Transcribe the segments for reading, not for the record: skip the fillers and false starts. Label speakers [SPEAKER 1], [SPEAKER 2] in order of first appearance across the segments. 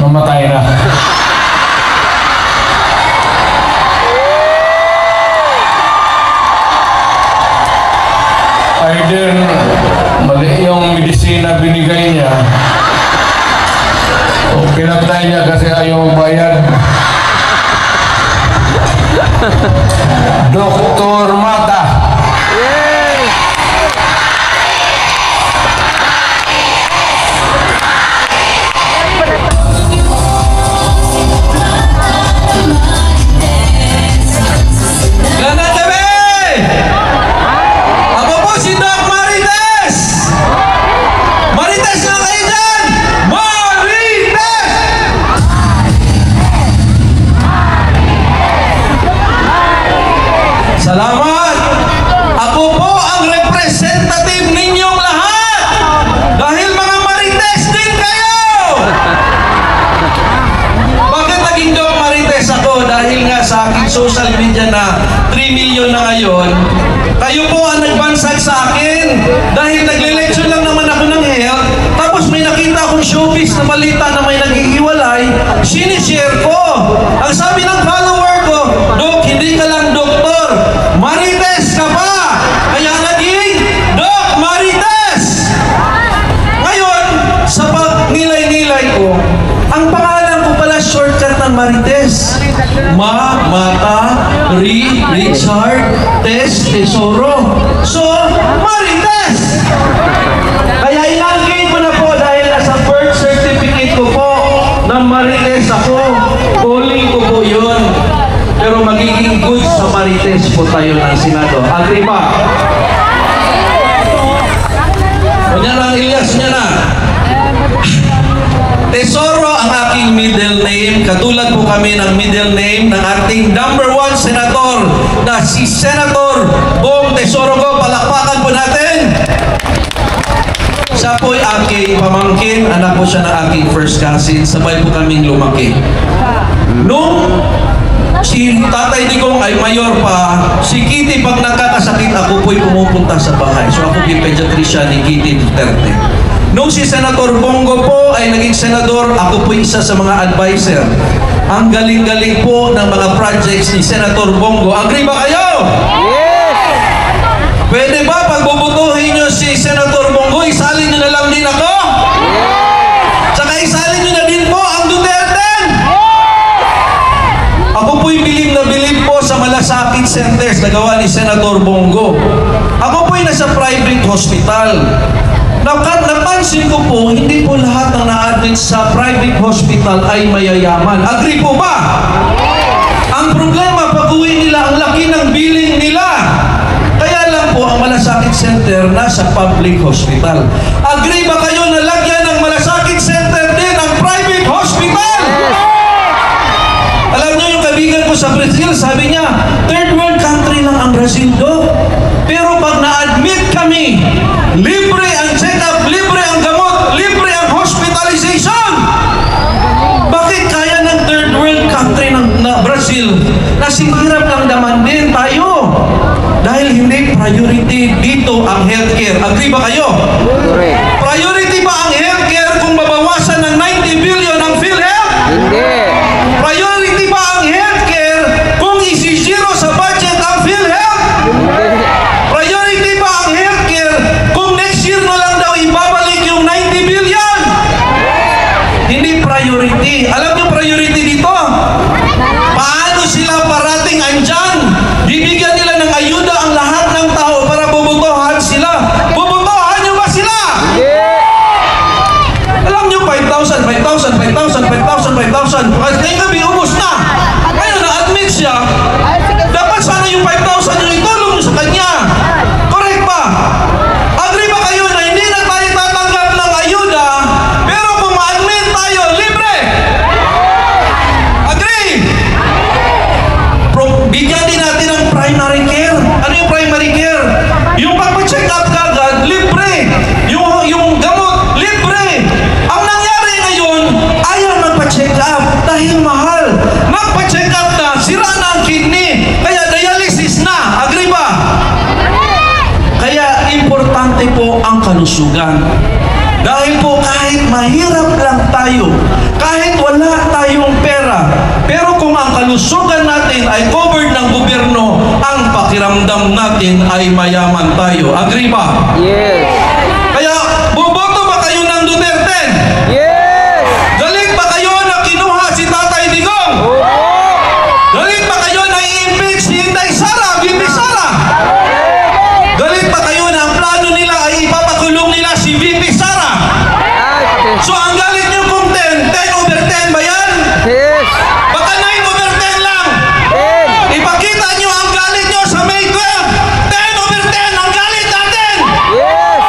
[SPEAKER 1] namatay na. Either mali yung medisina binigay niya o pinatay niya kasi ayaw bayad. Dr. Mata.
[SPEAKER 2] Salamat! Ako po ang representative ninyong lahat! Dahil mga Marites din kayo! Bakit naging Doc Marites ako? Dahil nga sa aking social media na 3 million na ngayon, kayo po ang nagbansag sa akin. Dahil nagle-lecture lang naman ako ng health, tapos may nakita akong showbiz na balita na may naghihiwalay, sinishare ko. Ang sabi ng follower ko, Doc, hindi ka lang doktor, Marites ka pa! Kaya naging Doc Marites! Ngayon, sa pag-nilay-nilay ko, ang pangalan ko pala shortcut ng Marites. Mata, Richard, Tesoro. So, Marites! Kaya inangkin ko na po dahil nasa birth certificate ko po na Marites ako. Calling ko po yun. Pero magiging good sa Marites po tayo ng Senado. Agree ba? O niya lang, Elias, niya na. Tesoro ang aking middle name. Katulad po kami ng middle name ng ating number 1 senator na si Senator Bong Tesoro ko. Palakpakan po natin. Siya po'y aking pamangkin. Anak po siya ng aking first cousin. Sabay po kaming lumaki. Nung si Tatay Digong ay mayor pa, si Kitty pag nagkakasakit, ako po'y pumupunta sa bahay. So ako yung pediatrician ni Kitty Duterte. Nung si Senator Bongo po ay naging senador, ako po'y isa sa mga advisor. Ang galing-galing po ng mga projects ni Senator Bongo. Agree ba kayo? Yes! Pwede ba pag bubutuhin nyo si Senator Bongo, isalin nyo na lang din ako? Yes! Tsaka isalin nyo na din po ang Duterte? Ako po'y bilib na bilib po sa malasakit centers na gawa ni Senator Bongo. Ako po'y nasa private hospital. Napansin ko po, hindi po lahat ng na-admit sa private hospital ay mayayaman. Agree po ba? Ang problema, pag-uwi nila, ang laki ng billing nila. Kaya lang po, ang malasakit center nasa public hospital. Agree ba kayo na lagyan ng malasakit center din ang private hospital? Alam niyo yung kaibigan ko sa Brazil, sabi niya, third world country lang ang Brazil do. Pero pag na-admit kami, libre ang check-up, libre ang gamot, libre ang hospitalization. Bakit kaya ng third world country na Brazil na singhirap lang naman din tayo? Dahil hindi priority dito ang healthcare. Agree ba kayo? Priority ba ang healthcare kung mabawasan ng 90 billion ang PhilHealth? Hindi. Priority ba ang healthcare kung isi-zero sa budget ang PhilHealth? Hindi. Priority ba ang healthcare kung next year na lang daw ibabalik yung 90 billion? Hindi priority. Alam niyo priority dito? Paano sila parating andyan? Bibigyan nila ng ayuda ang lahat ng tao para bubutohan sila. Bubutohan niyo ba sila? Alam niyo 5,000, 5,000, 5,000, 5,000, 5,000. Ngayong gabi, ubos na. Ngayon na-admit siya. Dapat sana yung 5,000 yung itulong niyo sa kanya. Correct ba? Agree ba kayo na hindi na tayo tatanggap ng ayuda, pero kung ma-admit tayo, libre? Agree? Bigyan din natin ng primary care. Ano yung primary care? Yung pagpa-check up kagad, libre. Yung gamot, libre. Ang nangyari ngayon, ayaw magpa-check up dahil mahal. Magpa-check up na, sira na ang kidney. Kaya dialysis na. Agree ba? Kaya importante po ang kalusugan. Dahil po kahit mahirap lang tayo, kahit wala kalusugan natin ay covered ng gobyerno, ang pakiramdam natin ay mayaman tayo. Agree ba?
[SPEAKER 3] Yes.
[SPEAKER 2] Kaya, boboto ba kayo ng Duterte?
[SPEAKER 3] Yes.
[SPEAKER 2] Galing ba kayo na kinuha si Tatay Digong? Galing ba kayo na i-impeach si Inday Sara, VP Sara? Galing ba kayo na ang plano nila ay ipapakulong nila si VP Sara? So ang galit nyo kung 10/10 ba yan?
[SPEAKER 3] Yes.
[SPEAKER 2] Baka 9/10 lang. Ipakita nyo ang galit nyo sa May 12. 10/10 ang galit natin.
[SPEAKER 3] Yes.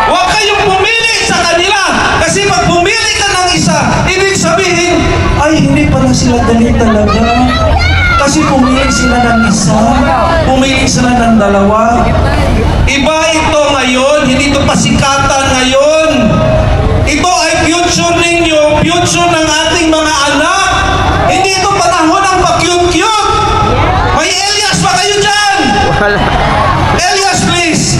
[SPEAKER 2] Huwag kayong pumili sa kanila. Kasi pag pumili ka ng isa, ibig sabihin, ay hindi pala sila galit talaga. Kasi pumili sila ng isa, pumili sila ng dalawa. Iba ito ngayon, hindi ito pasikatan ngayon. Ito ay future ninyo, future ng ating mga anak. Hindi ito panahon ng pa-cute-cute. May Elias ba kayo dyan?
[SPEAKER 3] Wala.
[SPEAKER 2] Elias, please.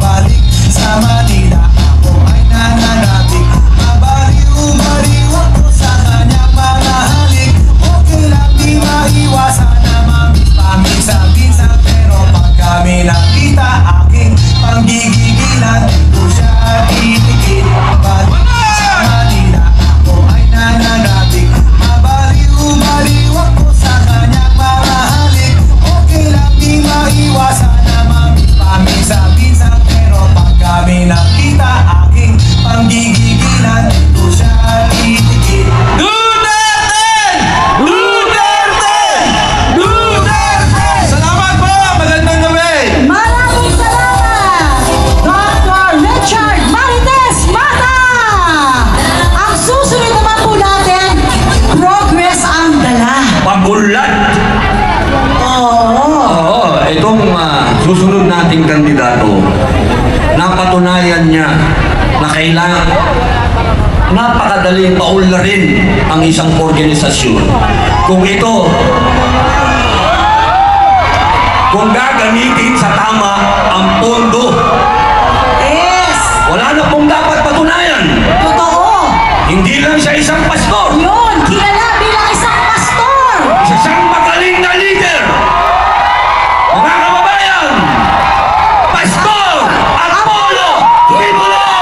[SPEAKER 4] Balik sa Manila, ako ay nananabik. Mabaliw-baliw ako sa kanyang mga halik. Okay lang di maiwasan na paminsan-minsan, pero pag kami nakita, aking panggigigilan, ko siya itigil. Balik sa Manila, ako ay nananabik. Mabaliw-baliw ako sa kanyang mga halik. Okay lang di maiwasan na paminsan-minsan, pero pag kami nakita, aking panggigigilan, ko siya itigil.
[SPEAKER 2] Duterte! Duterte! Duterte! Salamat po! Magandang gabi!
[SPEAKER 5] Maraming salamat, Dr. Richard Marites Mata! Ang susunod naman po natin, progress ang dala.
[SPEAKER 6] Pagulat!
[SPEAKER 5] Oo.
[SPEAKER 6] Oo, itong susunod nating kandidato, napatunayan niya na kailangan napakadaling paunlarin ang isang organisasyon. Kung gagamitin sa tama ang pondo,
[SPEAKER 5] Yes!
[SPEAKER 6] wala na pong dapat patunayan.
[SPEAKER 5] Totoo!
[SPEAKER 6] Hindi lang siya isang pastor,
[SPEAKER 5] Yun! Kilala bilang isang pastor!
[SPEAKER 6] isang magaling na leader. Mga kababayan, Pastor Apollo Kibuloy!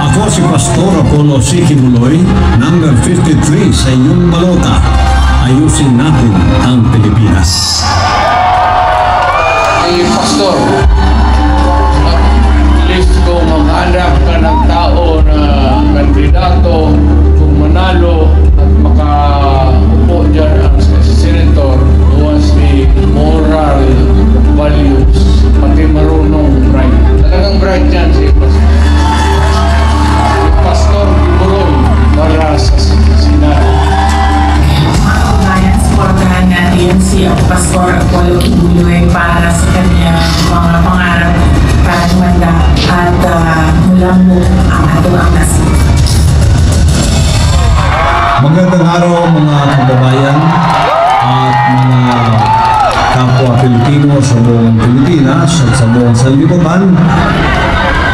[SPEAKER 7] Ako si Pastor Apollo C. Kibuloy, number 53 sa inyong balota. Ayusin natin ang Pilipinas.
[SPEAKER 1] Pastor, please kung maghanap ka ng tao na kandidato, kung manalo at makaupo dyan ang senator, was the moral values, pati marunong bright. Talagang bright yan si Pastor. Pastor Kibuloy para sa Senado.
[SPEAKER 8] Kabayan, supportahan natin si Pastor Apollo Kibuloy para sa kanyang mga pangarap para lumanda at mulamok ang ato ang nasib.
[SPEAKER 7] Magandang araw mga kababayan at mga kapwa Pilipino sa buong Pilipinas at sa buong sanlibutan.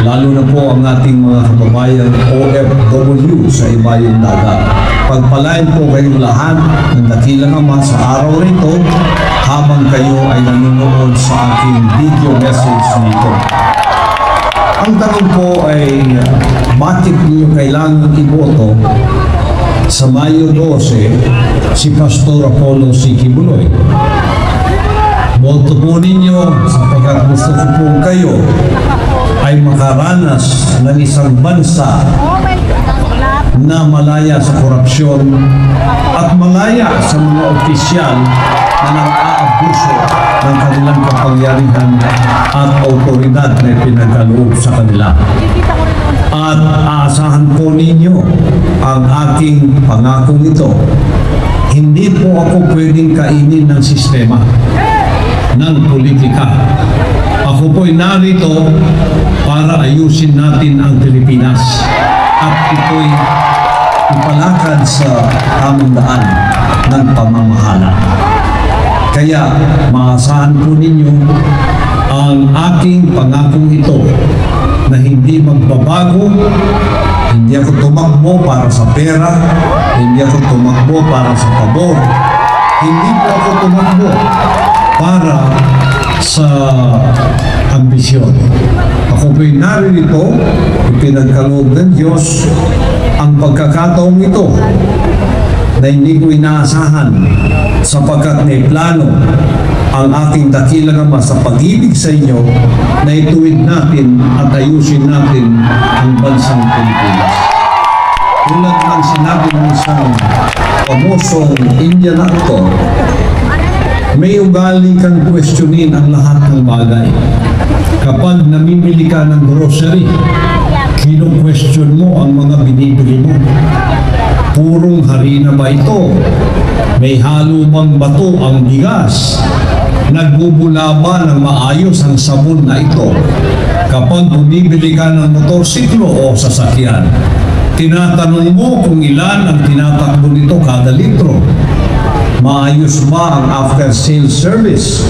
[SPEAKER 7] Lalo na po ang ating mga kababayan OFW sa ibayong dagat. Pagpalain po kayong lahat ng dakilang Ama sa araw rito habang kayo ay nanonood sa aking video message nito. Ang tanong po ay bakit niyo kailangan iboto sa Mayo 12 si Pastor Apollo C. Kibuloy? Boto po ninyo sapagkat gusto ko po kayo ay makaranas ng isang bansa na malaya sa korupsyon at malaya sa mga opisyal na nang-aabuso ng kanilang kapangyarihan at autoridad na pinagkaloob sa kanila. At aasahan po ninyo ang aking pangakong ito. Hindi po ako pwedeng kainin ng sistema ng politika. Ako po'y narito para ayusin natin ang Pilipinas at ito'y ipalakad sa tamang daan ng pamamahala. Kaya maasahan po ninyo ang aking pangakong ito na hindi magbabago. Hindi ako tumakbo para sa pera, hindi ako tumakbo para sa pabor, hindi po ako tumakbo para sa ambisyon. Ako po'y naririto, ipinagkaloob ng Diyos ang pagkakataong ito na hindi ko inaasahan sapagkat may plano ang ating dakilang Ama sa pag-ibig sa inyo na ituwid natin at ayusin natin ang bansang Pilipinas. Tulad ng sinabi ng isang pamosong Indian actor, may ugali kang questionin ang lahat ng bagay. Kapag namimili ka ng grocery, kino-question mo ang mga binibili mo. Purong harina ba ito? May halo bang bato ang bigas? Nagbubula ba ng maayos ang sabon na ito? Kapag bumibili ka ng motorsiklo o sasakyan, tinatanong mo kung ilan ang tinatakbo nito kada litro. Maayos ba ang after-sales service?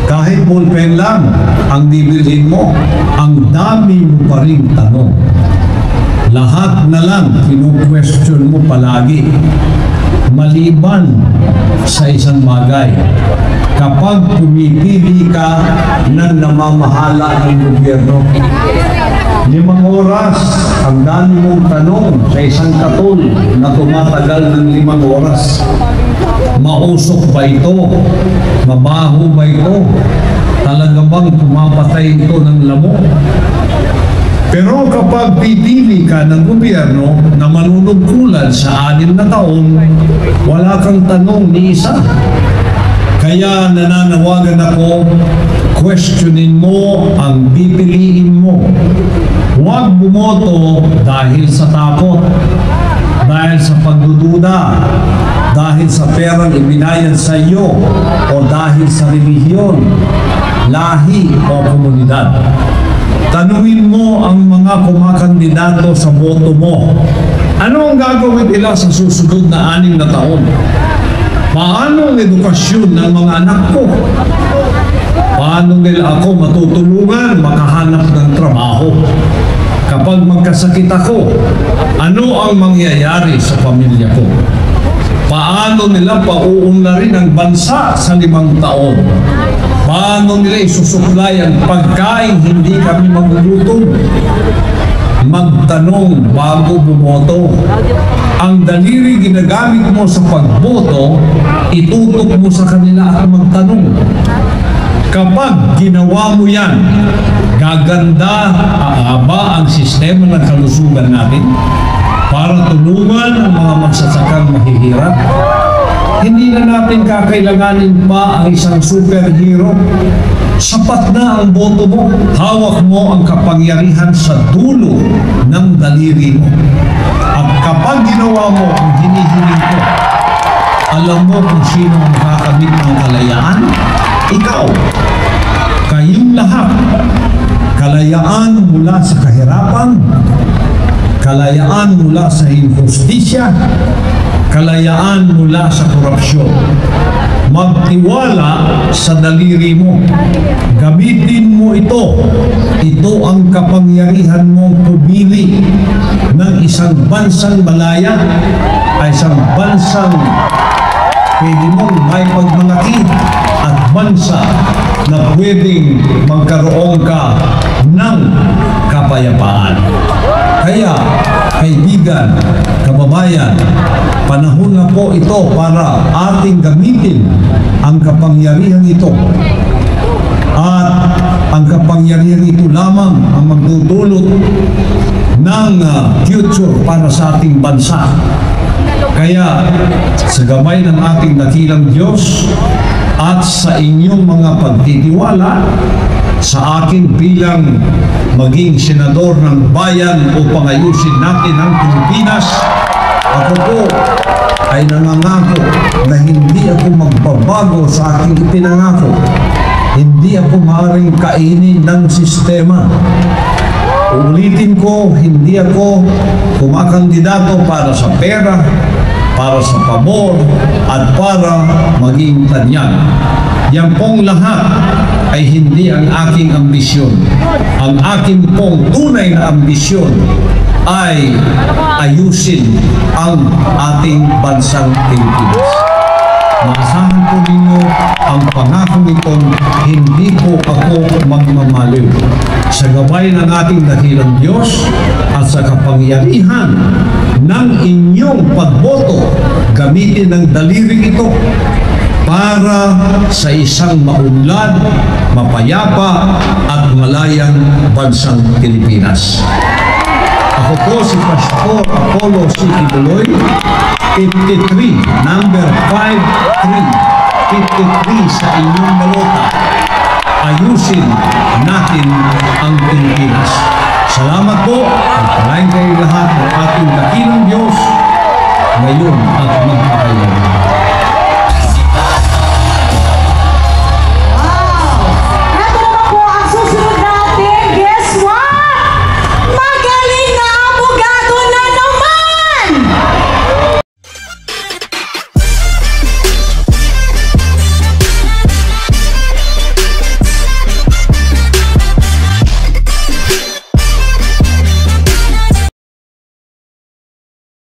[SPEAKER 7] Kahit ballpen lang ang bibilhin mo, ang dami mo pa rin tanong. Lahat na lang kinu-question mo palagi. Maliban sa isang bagay, kapag pumipili ka ng namamahala ng gobyerno, 5 oras ang dami mong tanong sa isang katol na tumatagal ng 5 oras. Mausok ba ito? Mabaho ba ito? Talaga bang pumapatay ito ng lamok? Pero kapag pipili ka ng gobyerno na manunungkulan sa 6 na taon, wala kang tanong ni isa. Kaya nananawagan ako, questionin mo ang pipiliin mo. Huwag bumoto dahil sa takot, dahil sa pagdududa, dahil sa perang ibinayad sa iyo, o dahil sa relihiyon, lahi o komunidad. Tanungin mo ang mga kumakandidato sa boto mo. Ano ang gagawin nila sa susunod na 6 na taon? Paano ang edukasyon ng mga anak ko? Paano nila ako matutulungan makahanap ng trabaho? Kapag magkasakit ako, ano ang mangyayari sa pamilya ko? Paano nila pauunlarin ang bansa sa 5 taon? Paano nila isusuklay ang pagkain hindi kami magugutom? Magtanong bago bumoto. Ang daliri ginagamit mo sa pagboto, itutok mo sa kanila at magtanong. Kapag ginawa mo yan, gaganda, aaba ang sistema ng kalusugan natin para tulungan ang mga magsasakang mahihirap. Hindi na natin kakailanganin pa ang isang superhero. Sapat na ang boto mo. Hawak mo ang kapangyarihan sa dulo ng daliri mo. At kapag ginawa mo ang hinihiling ko, alam mo kung sino ang makakamit ng kalayaan? Ikaw. Kayong lahat. Kalayaan mula sa kahirapan, kalayaan mula sa injustisya, kalayaan mula sa korupsyon. Magtiwala sa daliri mo. Gamitin mo ito. Ito ang kapangyarihan mong pumili ng isang bansang malaya ay isang bansang pwede mong may pagmalaki at bansa na pwedeng magkaroon ka ng kapayapaan. Kaya, kaibigan, kababayan, panahon na po ito para ating gamitin ang kapangyarihan ito. At ang kapangyarihan ito lamang ang magdudulot ng future para sa ating bansa. Kaya, sa gabay ng ating dakilang Diyos at sa inyong mga pagtitiwala, sa akin bilang maging senador ng bayan upang ayusin natin ang Pilipinas, ako po ay nangangako na hindi ako magbabago sa aking ipinangako. Hindi ako maaaring kainin ng sistema. Ulitin ko, hindi ako kumakandidato para sa pera, para sa pabor, at para maging tanyag. Yan pong lahat ay hindi ang aking ambisyon. Ang aking pong tunay na ambisyon ay ayusin ang ating bansang Pilipinas. Maasahan po ninyo ang pangako nitong hindi po ako magmamaliw. Sa gabay ng ating dakilang Diyos at sa kapangyarihan ng inyong pagboto, gamitin ang daliring ito para sa isang maunlad, mapayapa at malayang bansang Pilipinas. Ako po si Pastor Apollo C. Kibuloy, 53, number 53 sa inyong balota. Ayusin natin ang Pilipinas. Salamat po. Pagpalain kayo lahat ng ating dakilang Diyos ngayon at magpakailan.